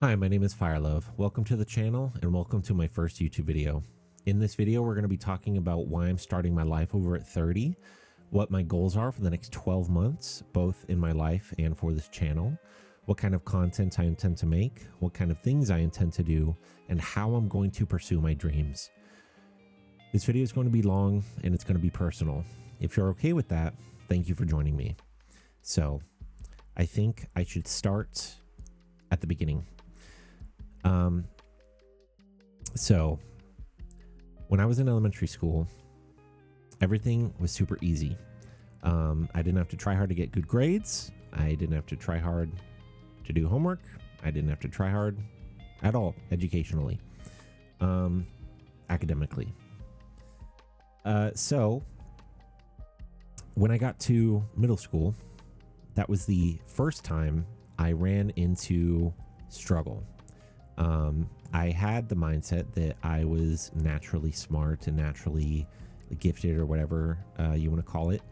Hi, my name is Firelove. Welcome to the channel and welcome to my first YouTube video. In this video, we're going to be talking about why I'm starting my life over at 30, what my goals are for the next 12 months, both in my life and for this channel, what kind of content I intend to make, what kind of things I intend to do, and how I'm going to pursue my dreams. This video is going to be long and it's going to be personal. If you're okay with that, thank you for joining me. So I think I should start at the beginning. So when I was in elementary school, everything was super easy. I didn't have to try hard to get good grades. I didn't have to try hard to do homework. I didn't have to try hard at all educationally, academically. So when I got to middle school, that was the first time I ran into struggle. I had the mindset that I was naturally smart and naturally gifted, or whatever you want to call it.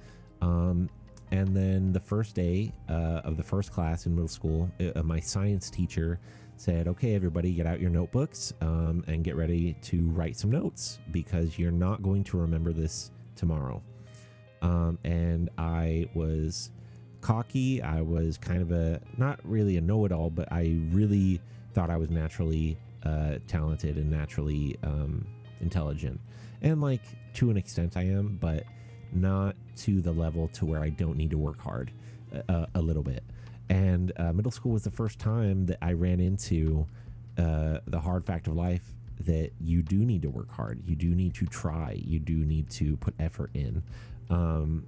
And then the first day of the first class in middle school, my science teacher said, okay, everybody get out your notebooks and get ready to write some notes because you're not going to remember this tomorrow. And I was cocky. I was kind of not really a know-it-all, but I really thought I was naturally talented and naturally intelligent, and like to an extent I am, but not to the level to where I don't need to work hard a little bit. And middle school was the first time that I ran into the hard fact of life that you do need to work hard. You do need to try. You do need to put effort in,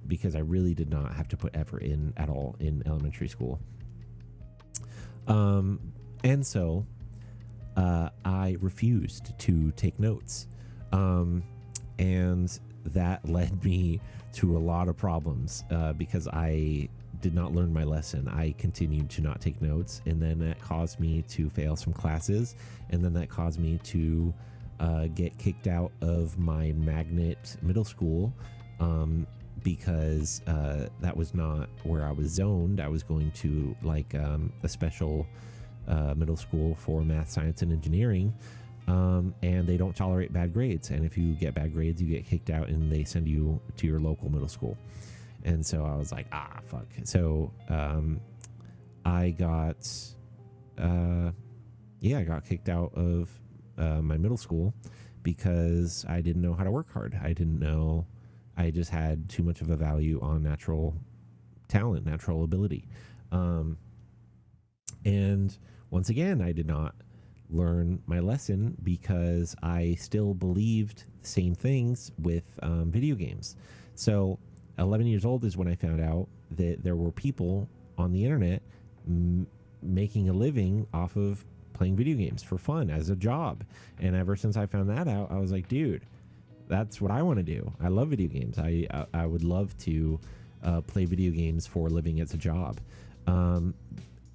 because I really did not have to put effort in at all in elementary school. And so I refused to take notes. And that led me to a lot of problems because I did not learn my lesson. I continued to not take notes, and then that caused me to fail some classes, and then that caused me to get kicked out of my magnet middle school because that was not where I was zoned. I was going to like a special middle school for math, science, and engineering, and they don't tolerate bad grades. And if you get bad grades, you get kicked out and they send you to your local middle school. And so I was like, fuck. So I got kicked out of my middle school because I didn't know how to work hard. I just had too much of a value on natural talent, natural ability. And once again, I did not learn my lesson because I still believed the same things with video games. So 11 years old is when I found out that there were people on the internet making a living off of playing video games for fun as a job. And ever since I found that out, I was like, dude, that's what I want to do. I love video games. I would love to play video games for a living as a job.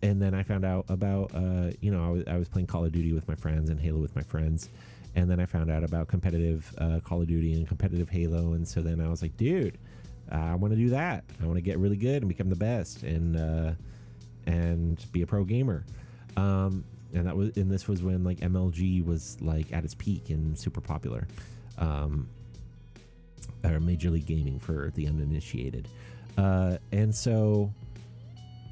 And then I found out about, I was playing Call of Duty with my friends and Halo with my friends. And then I found out about competitive Call of Duty and competitive Halo. And so then I was like, dude, I want to do that. I want to get really good and become the best and be a pro gamer. And this was when like MLG was like at its peak and super popular, or Major League Gaming for the uninitiated. And so,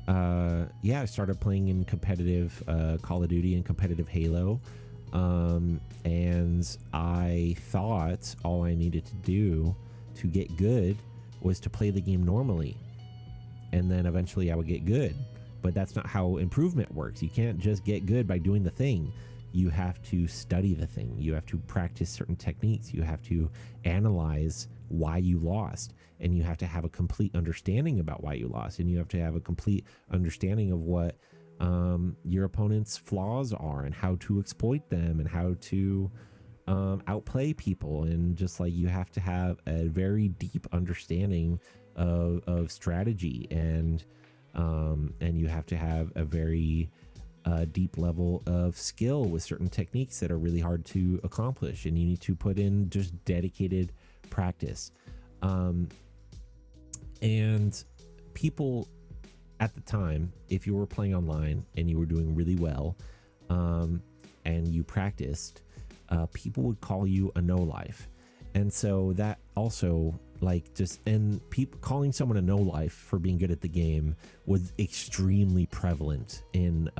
I started playing in competitive Call of Duty and competitive Halo. And I thought all I needed to do to get good was to play the game normally. And then eventually I would get good. But that's not how improvement works. You can't just get good by doing the thing. You have to study the thing. You have to practice certain techniques. You have to analyze why you lost. And you have to have a complete understanding about why you lost. And you have to have a complete understanding of what your opponent's flaws are and how to exploit them and how to outplay people. And just like you have to have a very deep understanding of strategy, and you have to have a very deep level of skill with certain techniques that are really hard to accomplish, and you need to put in just dedicated practice. And people at the time, if you were playing online and you were doing really well, and you practiced, people would call you a no life. And so that also, like, just, and people calling someone a no life for being good at the game was extremely prevalent in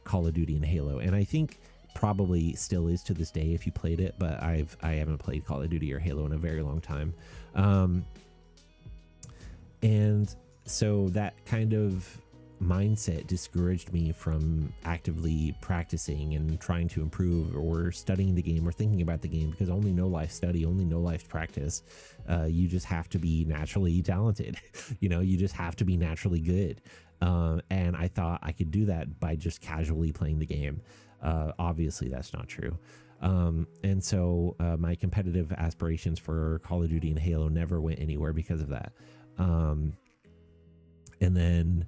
Call of Duty and Halo. And I think probably still is to this day if you played it, but I haven't played Call of Duty or Halo in a very long time. And so that kind of mindset discouraged me from actively practicing and trying to improve or studying the game or thinking about the game, because only no life study, only no life practice. You just have to be naturally talented. You just have to be naturally good. And I thought I could do that by just casually playing the game. Obviously that's not true. And so my competitive aspirations for Call of Duty and Halo never went anywhere because of that. And then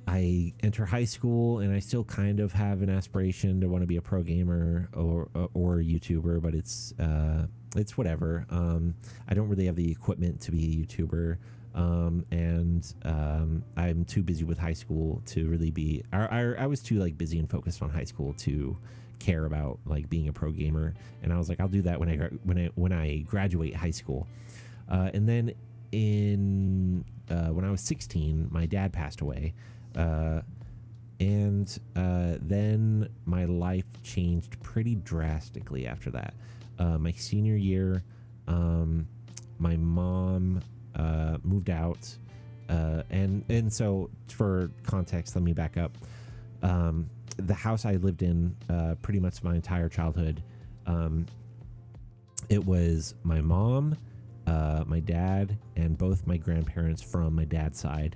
I enter high school, and I still kind of have an aspiration to want to be a pro gamer or a YouTuber, but it's whatever. I don't really have the equipment to be a YouTuber, and I'm too busy with high school to really be. I was too busy and focused on high school to care about being a pro gamer, and I was like, I'll do that when I graduate high school, and then when I was 16, my dad passed away, and then my life changed pretty drastically after that. My senior year, my mom moved out, and so for context, let me back up. The house I lived in pretty much my entire childhood, it was my mom, my dad, and both my grandparents from my dad's side,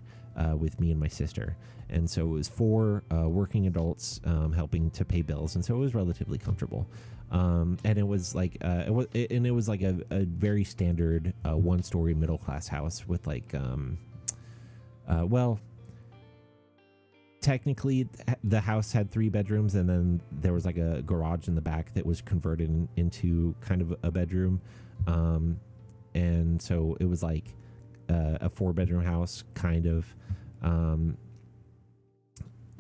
with me and my sister. And so it was 4 working adults helping to pay bills, and so it was relatively comfortable. And it was it was like a very standard 1-story middle class house with technically the house had 3 bedrooms, and then there was a garage in the back that was converted into kind of a bedroom. And so it was a 4-bedroom house kind of,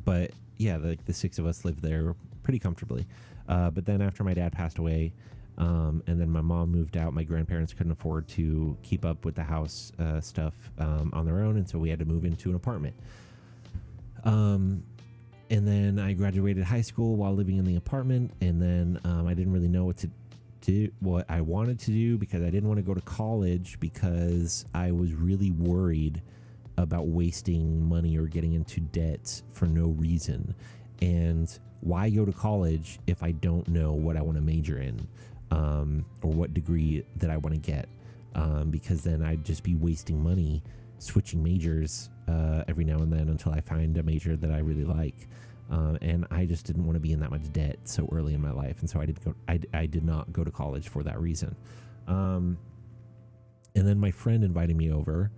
but yeah, the 6 of us lived there pretty comfortably. But then after my dad passed away, and then my mom moved out, my grandparents couldn't afford to keep up with the house stuff on their own, and so we had to move into an apartment. And then I graduated high school while living in the apartment, and then I didn't really know what I wanted to do, because I didn't want to go to college, because I was really worried about wasting money or getting into debt for no reason. And why go to college if I don't know what I want to major in, or what degree that I want to get? Because then I'd just be wasting money switching majors every now and then until I find a major that I really like. And I just didn't want to be in that much debt so early in my life, and so I did not go to college for that reason. And then my friend invited me over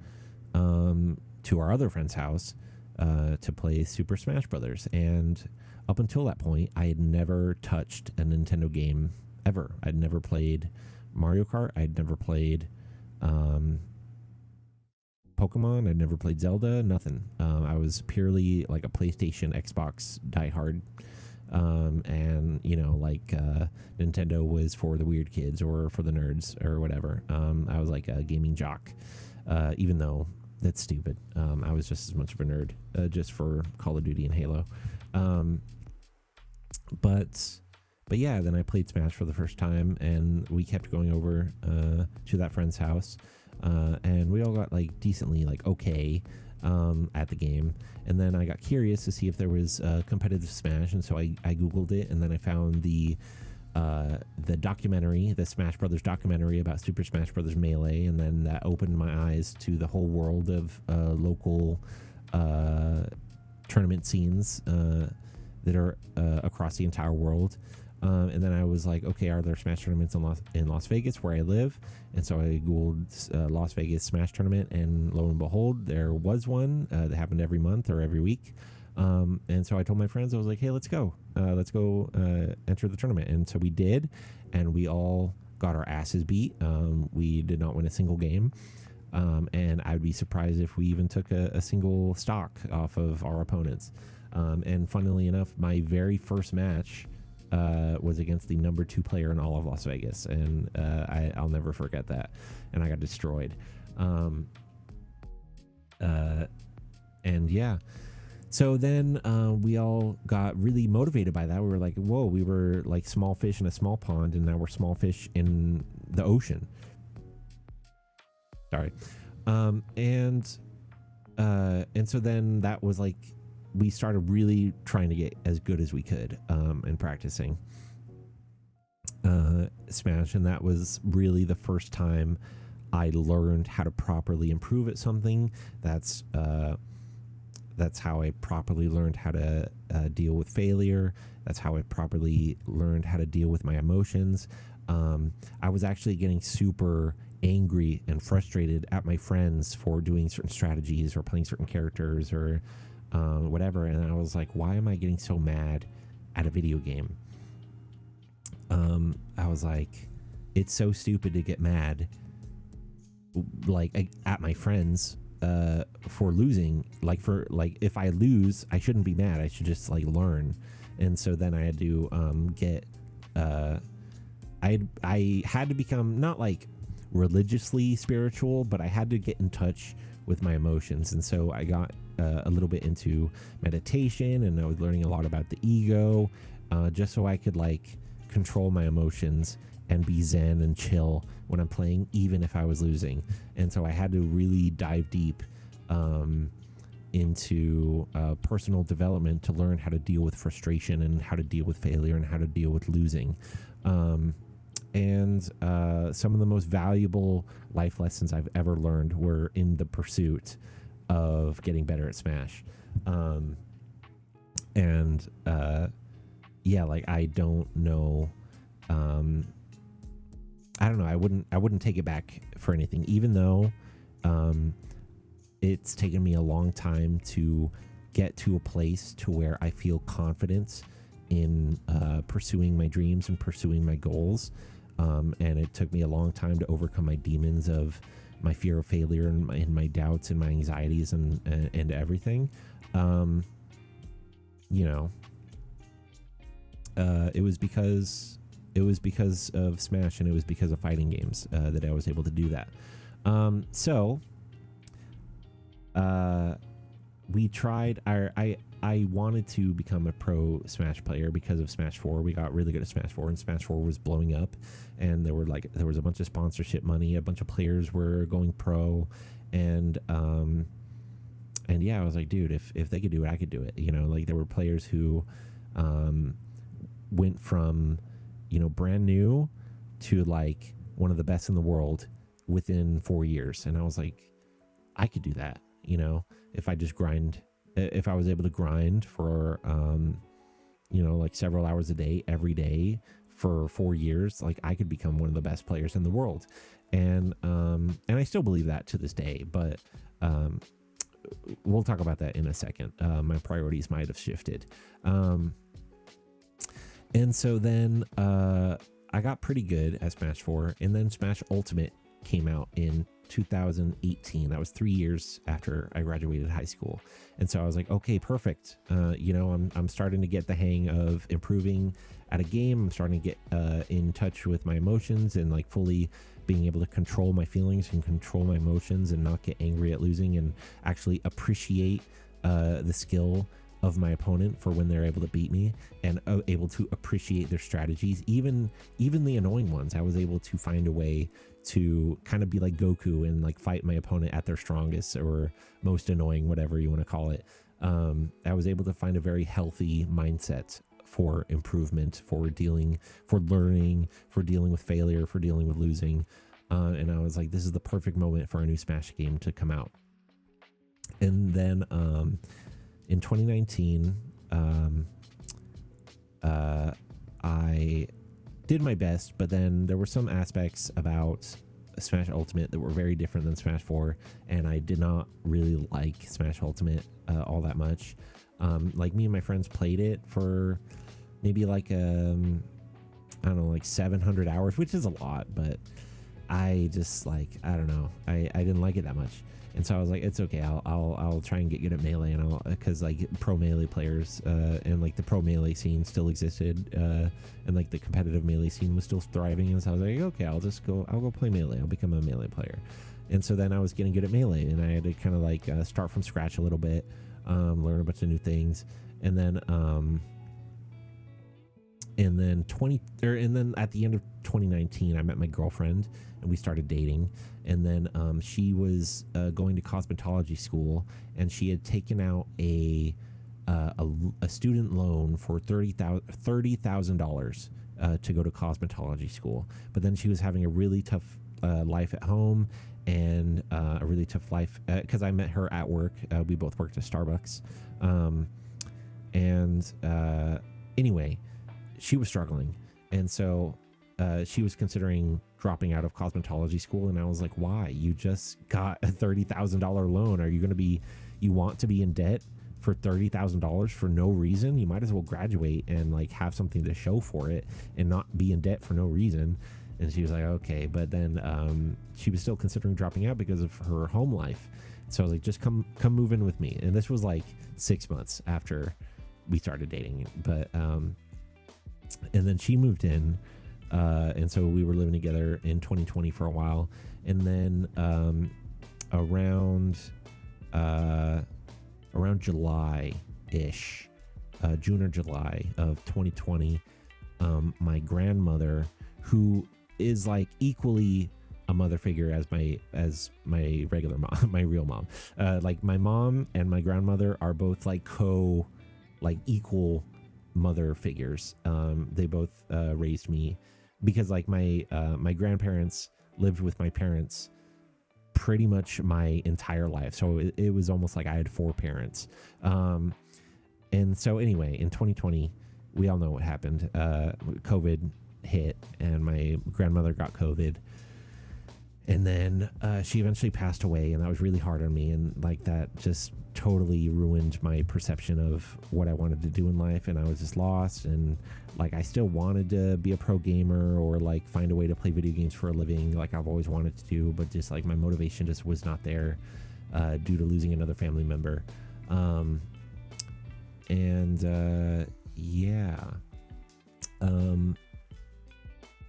to our other friend's house to play Super Smash Brothers, and up until that point, I had never touched a Nintendo game ever. I'd never played Mario Kart. I'd never played Pokemon. I'd never played Zelda, nothing. I was purely a PlayStation, Xbox diehard. And Nintendo was for the weird kids or for the nerds or whatever. I was like a gaming jock, even though that's stupid. I was just as much of a nerd, just for Call of Duty and Halo. But yeah, then I played Smash for the first time, and we kept going over to that friend's house. And we all got decently okay at the game, and then I got curious to see if there was competitive Smash, and so I googled it, and then I found the documentary, the Smash Brothers documentary about Super Smash Brothers Melee, and then that opened my eyes to the whole world of local tournament scenes that are across the entire world. And then I was like, okay, are there Smash tournaments in Las Vegas where I live? And so I googled Las Vegas Smash tournament, and lo and behold, there was one that happened every month or every week. And so I told my friends, I was like, hey, let's go enter the tournament. And so we did, and we all got our asses beat. We did not win a single game. And I'd be surprised if we even took a single stock off of our opponents. And funnily enough, my very first match was against the number 2 player in all of Las Vegas, and I'll never forget that. And I got destroyed. And yeah, so then we all got really motivated by that. We were like, whoa, we were like small fish in a small pond, and now we're small fish in the ocean. Sorry. And so then that was like, we started really trying to get as good as we could and practicing Smash. And that was really the first time I learned how to properly improve at something. That's how I properly learned how to deal with failure. That's how I properly learned how to deal with my emotions. I was actually getting super angry and frustrated at my friends for doing certain strategies or playing certain characters or whatever. And I was like, why am I getting so mad at a video game? I was like, it's so stupid to get mad like at my friends for losing. Like if I lose, I shouldn't be mad. I should just like learn. And so then I had to get I had to become not like religiously spiritual, but I had to get in touch with my emotions. And so I got a little bit into meditation, and I was learning a lot about the ego, just so I could like control my emotions and be zen and chill when I'm playing, even if I was losing. And so I had to really dive deep into personal development to learn how to deal with frustration and how to deal with failure and how to deal with losing. And some of the most valuable life lessons I've ever learned were in the pursuit of getting better at Smash. Yeah, like I don't know. I don't know. I wouldn't take it back for anything, even though it's taken me a long time to get to a place to where I feel confidence in pursuing my dreams and pursuing my goals. And it took me a long time to overcome my demons of my fear of failure and my doubts and my anxieties and everything. It was because of Smash, and it was because of fighting games that I was able to do that. We tried. I wanted to become a pro Smash player because of Smash 4. We got really good at Smash 4, and Smash 4 was blowing up, and there was a bunch of sponsorship money. A bunch of players were going pro, and yeah, I was like, dude, if they could do it, I could do it. Like there were players who went from brand new to like one of the best in the world within 4 years, and I was like, I could do that. If I just grind. If I was able to grind for, like several hours a day, every day for 4 years, like I could become one of the best players in the world. And I still believe that to this day, but we'll talk about that in a second. My priorities might have shifted. And so then I got pretty good at Smash 4, and then Smash Ultimate came out in 2018. That was 3 years after I graduated high school. And so I was like, okay, perfect. I'm starting to get the hang of improving at a game. I'm starting to get in touch with my emotions and like fully being able to control my feelings and control my emotions and not get angry at losing, and actually appreciate the skill of my opponent for when they're able to beat me, and able to appreciate their strategies, even the annoying ones. I was able to find a way to kind of be like Goku and like fight my opponent at their strongest or most annoying, whatever you want to call it. I was able to find a very healthy mindset for improvement, for learning, for dealing with failure, for dealing with losing. And I was like, this is the perfect moment for a new Smash game to come out. And then in 2019, I did my best, but then there were some aspects about Smash Ultimate that were very different than Smash 4, and I did not really like Smash Ultimate all that much. Like me and my friends played it for maybe like I don't know, like 700 hours, which is a lot, but I just like, I don't know, I didn't like it that much. And so I was like, it's okay. I'll try and get good at Melee, and because like pro Melee players and like the pro Melee scene still existed, and like the competitive Melee scene was still thriving. And so I was like, okay, I'll go play Melee. I'll become a Melee player. And so then I was getting good at Melee, and I had to kind of like start from scratch a little bit, learn a bunch of new things, and then and then at the end of 2019, I met my girlfriend and we started dating. And then she was going to cosmetology school, and she had taken out a student loan for $30,000 to go to cosmetology school. But then she was having a really tough life at home, and a really tough life because I met her at work. We both worked at Starbucks. Anyway, she was struggling, and so she was considering dropping out of cosmetology school. And I was like, why? You just got a $30,000 loan. Are you going to be, you want to be in debt for $30,000 for no reason? You might as well graduate and like have something to show for it and not be in debt for no reason. And she was like, okay. But then she was still considering dropping out because of her home life. So I was like, just come move in with me. And this was like 6 months after we started dating. But and then she moved in. And so we were living together in 2020 for a while. And then around July-ish, June or July of 2020, my grandmother, who is like equally a mother figure as my regular mom, my real mom, like my mom and my grandmother are both like equal mother figures. They both raised me, because like my grandparents lived with my parents pretty much my entire life. So it was almost like I had 4 parents. And so anyway, in 2020, we all know what happened. COVID hit, and my grandmother got COVID. And then she eventually passed away, and that was really hard on me. And like that just totally ruined my perception of what I wanted to do in life. And I was just lost. And like I still wanted to be a pro gamer or like find a way to play video games for a living, like I've always wanted to do, but just like my motivation just was not there due to losing another family member. And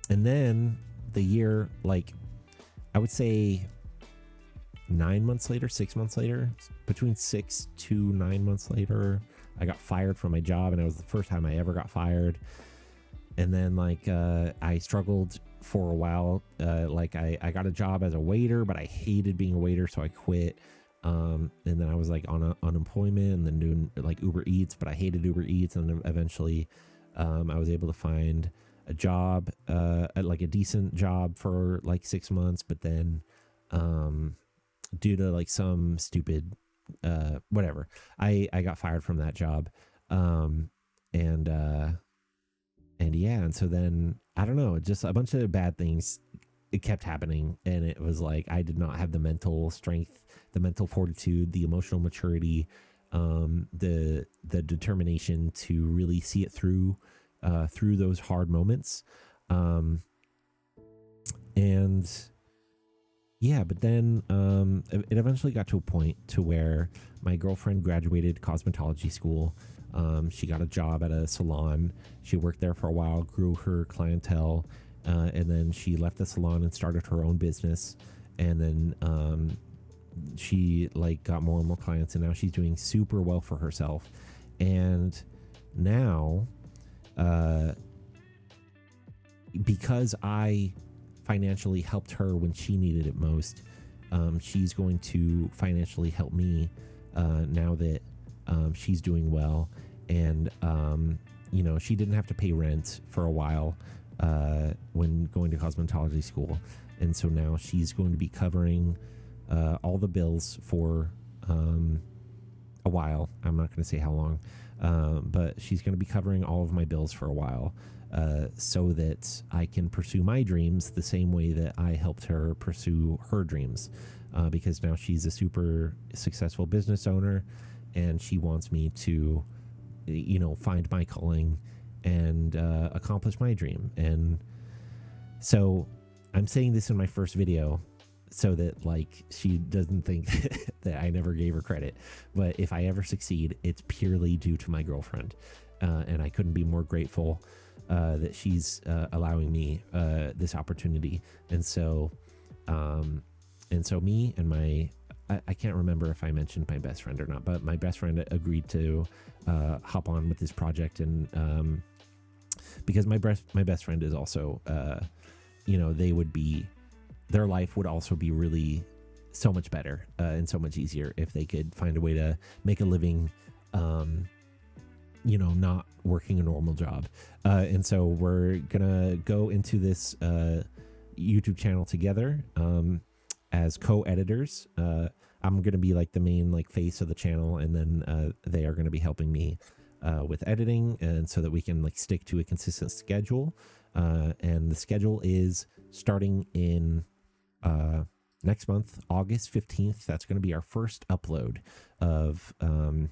then the year, like I would say 9 months later, 6 months later, between 6 to 9 months later, I got fired from my job, and it was the first time I ever got fired. And then like I struggled for a while. Like I got a job as a waiter, but I hated being a waiter, so I quit. And then I was like on unemployment, and then doing like Uber Eats, but I hated Uber Eats. And then eventually I was able to find a job, like a decent job for like 6 months, but then due to like some stupid whatever, I got fired from that job. And so then I don't know, just a bunch of bad things, it kept happening, and it was like I did not have the mental strength, the mental fortitude, the emotional maturity, the determination to really see it through those hard moments. But then it eventually got to a point to where my girlfriend graduated cosmetology school. She got a job at a salon. She worked there for a while, grew her clientele, and then she left the salon and started her own business. And then she like got more and more clients, and now she's doing super well for herself. And now because I financially helped her when she needed it most, she's going to financially help me now that she's doing well. And she didn't have to pay rent for a while when going to cosmetology school, and so now she's going to be covering all the bills for a while. I'm not going to say how long, but she's going to be covering all of my bills for a while, so that I can pursue my dreams the same way that I helped her pursue her dreams, because now she's a super successful business owner, and she wants me to find my calling and accomplish my dream. And so I'm saying this in my first video so that like she doesn't think that I never gave her credit. But if I ever succeed, it's purely due to my girlfriend. And I couldn't be more grateful that she's allowing me this opportunity. And so me and I can't remember if I mentioned my best friend or not, but my best friend agreed to hop on with this project. And because my best friend is also, their life would also be really so much better and so much easier if they could find a way to make a living, not working a normal job. And so we're gonna go into this YouTube channel together as co-editors. I'm gonna be like the main like face of the channel, and then they are gonna be helping me with editing, and so that we can like stick to a consistent schedule. And the schedule is starting in next month, August 15th. That's going to be our first upload of our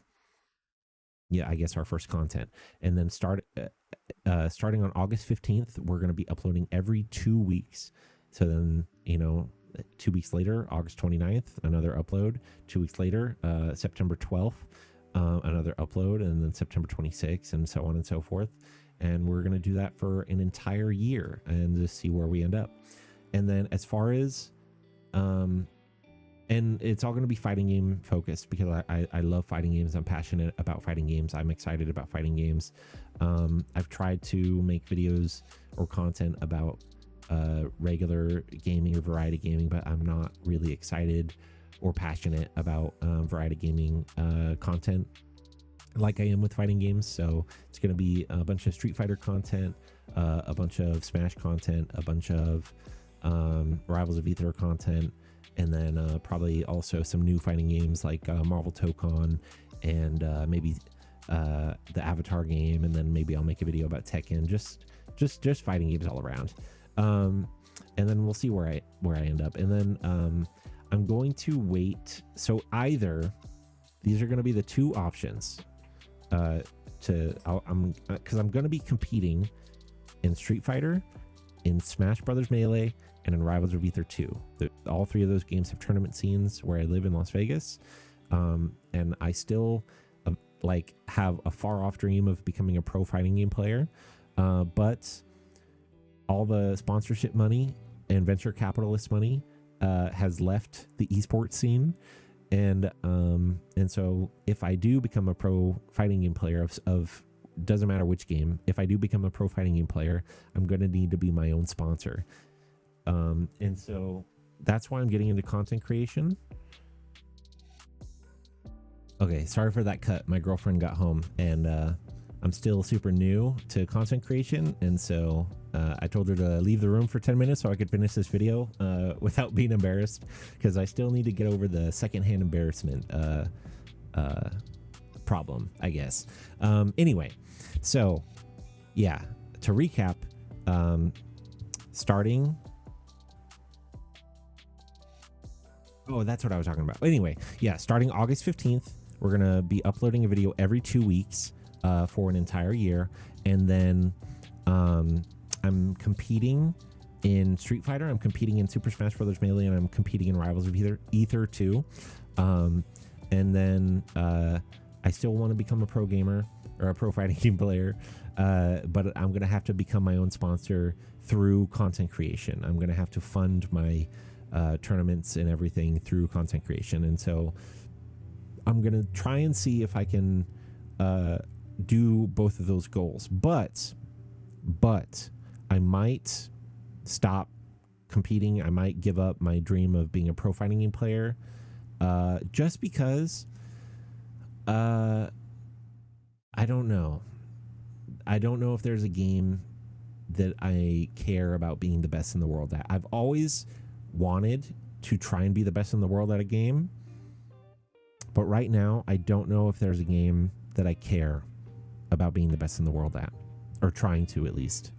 first content. And then starting on August 15th, we're going to be uploading every 2 weeks. So then 2 weeks later, August 29th, another upload. 2 weeks later, September 12th, another upload, and then September 26th, and so on and so forth. And we're going to do that for an entire year and just see where we end up. And then as far as and it's all going to be fighting game focused, because I love fighting games. I'm passionate about fighting games. I'm excited about fighting games. I've tried to make videos or content about regular gaming or variety gaming, but I'm not really excited or passionate about variety gaming content like I am with fighting games. So it's going to be a bunch of Street Fighter content, a bunch of Smash content, a bunch of Rivals of Aether content, and then probably also some new fighting games like Marvel Tokon and maybe the Avatar game, and then maybe I'll make a video about Tekken, just fighting games all around. And then we'll see where I end up. And then I'm going to wait. So either these are going to be the two options. Because I'm going to be competing in Street Fighter, in Smash Brothers Melee, and in Rivals of Aether 2. All three of those games have tournament scenes where I live in Las Vegas, and I still have a far off dream of becoming a pro fighting game player, but all the sponsorship money and venture capitalist money has left the esports scene. And so if I do become a pro fighting game player of doesn't matter which game, if I do become a pro fighting game player, I'm going to need to be my own sponsor. And so that's why I'm getting into content creation. Okay, sorry for that cut. My girlfriend got home, and I'm still super new to content creation. And so I told her to leave the room for 10 minutes so I could finish this video without being embarrassed, because I still need to get over the secondhand embarrassment problem, I guess. Anyway, so yeah, to recap, starting... Oh, that's what I was talking about. Anyway, yeah, starting August 15th, we're going to be uploading a video every 2 weeks for an entire year. And then I'm competing in Street Fighter, I'm competing in Super Smash Brothers Melee, and I'm competing in Rivals of Aether 2. And then I still want to become a pro gamer or a pro fighting game player, but I'm going to have to become my own sponsor through content creation. I'm going to have to fund my tournaments and everything through content creation. And so I'm going to try and see if I can do both of those goals. But I might stop competing. I might give up my dream of being a pro fighting game player just because I don't know. I don't know if there's a game that I care about being the best in the world at. I've always wanted to try and be the best in the world at a game, but right now I don't know if there's a game that I care about being the best in the world at, or trying to at least.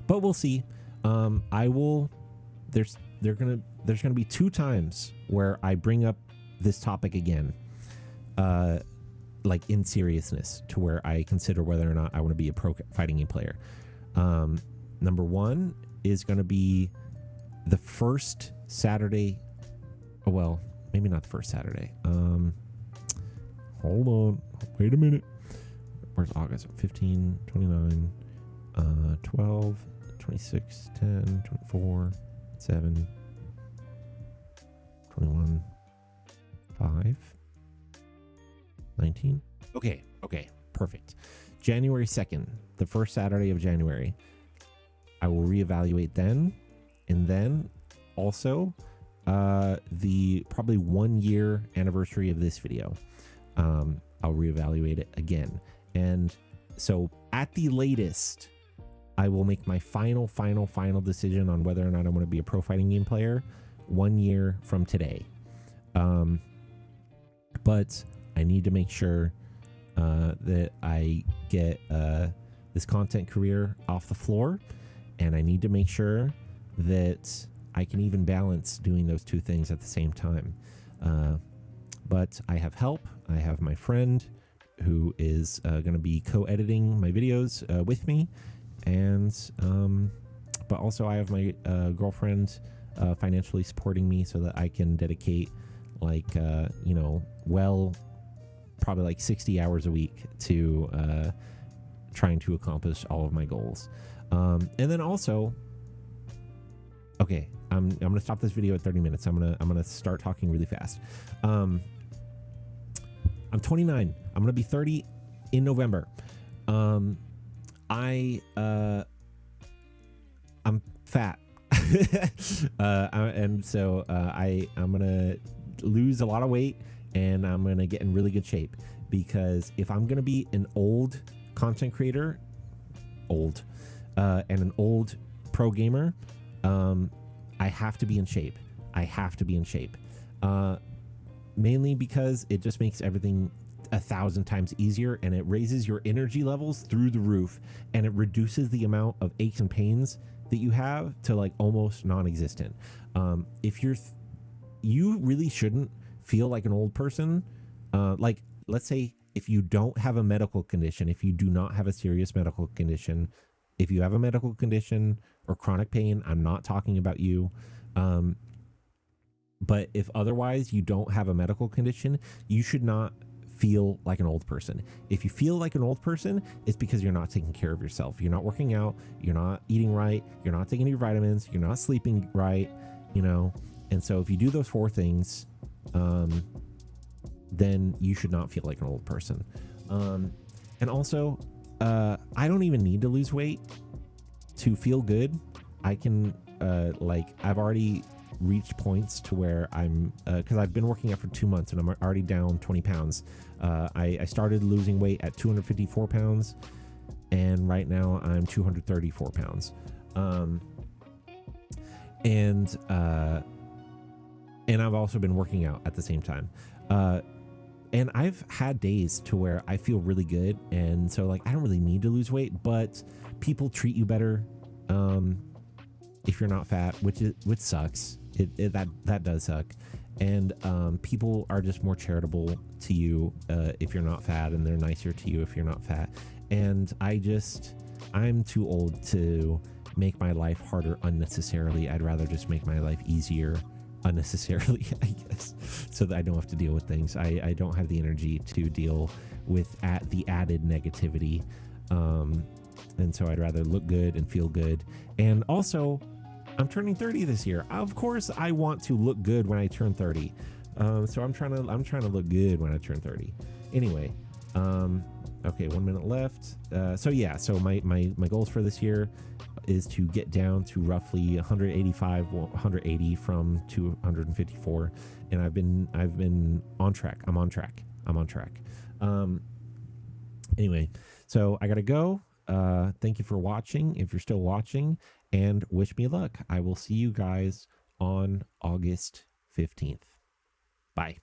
But we'll see. There's gonna be 2 times where I bring up this topic again, like in seriousness, to where I consider whether or not I want to be a pro fighting game player. Number 1 is going to be the first Saturday. Oh, well, maybe not the first Saturday. Hold on. Wait a minute. Where's August? 15, 29, 12, 26, 10, 24, 7, 21, 5, 19. Okay. Perfect. January 2nd, the first Saturday of January. I will reevaluate then. And then also the probably 1 year anniversary of this video. I'll reevaluate it again. And so at the latest, I will make my final decision on whether or not I want to be a pro fighting game player 1 year from today. But I need to make sure that I get this content career off the floor, and I need to make sure that I can even balance doing those two things at the same time. But I have help. I have my friend who is going to be co-editing my videos with me, and but also I have my girlfriend financially supporting me so that I can dedicate like probably like 60 hours a week to trying to accomplish all of my goals. And then also, okay, I'm gonna stop this video at 30 minutes. I'm gonna start talking really fast. I'm 29. I'm gonna be 30 in November. I'm fat. And so I'm gonna lose a lot of weight, and I'm gonna get in really good shape, because if I'm gonna be an old content creator, and an old pro gamer, I have to be in shape. Mainly because it just makes everything 1,000 times easier, and it raises your energy levels through the roof, and it reduces the amount of aches and pains that you have to like almost non-existent. If you really shouldn't feel like an old person. Like, let's say if you don't have a medical condition, if you do not have a serious medical condition, if you have a medical condition or chronic pain, I'm not talking about you. But if otherwise you don't have a medical condition, you should not feel like an old person. If you feel like an old person, it's because you're not taking care of yourself. You're not working out, you're not eating right, you're not taking your vitamins, you're not sleeping right, And so if you do those 4 things, then you should not feel like an old person. And also, I don't even need to lose weight to feel good. I can, I've already reached points to where I'm, because I've been working out for 2 months and I'm already down 20 pounds. I started losing weight at 254 pounds, and right now I'm 234 pounds. And I've also been working out at the same time. And I've had days to where I feel really good, and so like I don't really need to lose weight, but people treat you better if you're not fat, which sucks. That does suck. And people are just more charitable to you if you're not fat, and they're nicer to you if you're not fat. And I'm too old to make my life harder unnecessarily. I'd rather just make my life easier unnecessarily, I guess, so that I don't have to deal with things. I don't have the energy to deal with the added negativity, and so I'd rather look good and feel good. And also, I'm turning 30 this year. Of course I want to look good when I turn 30, so I'm trying to look good when I turn 30. Anyway, okay, 1 minute left. So my goals for this year is to get down to roughly 180 from 254, and I've been on track. I'm on track. Anyway, so I gotta go. Thank you for watching, if you're still watching, and wish me luck. I will see you guys on August 15th. Bye.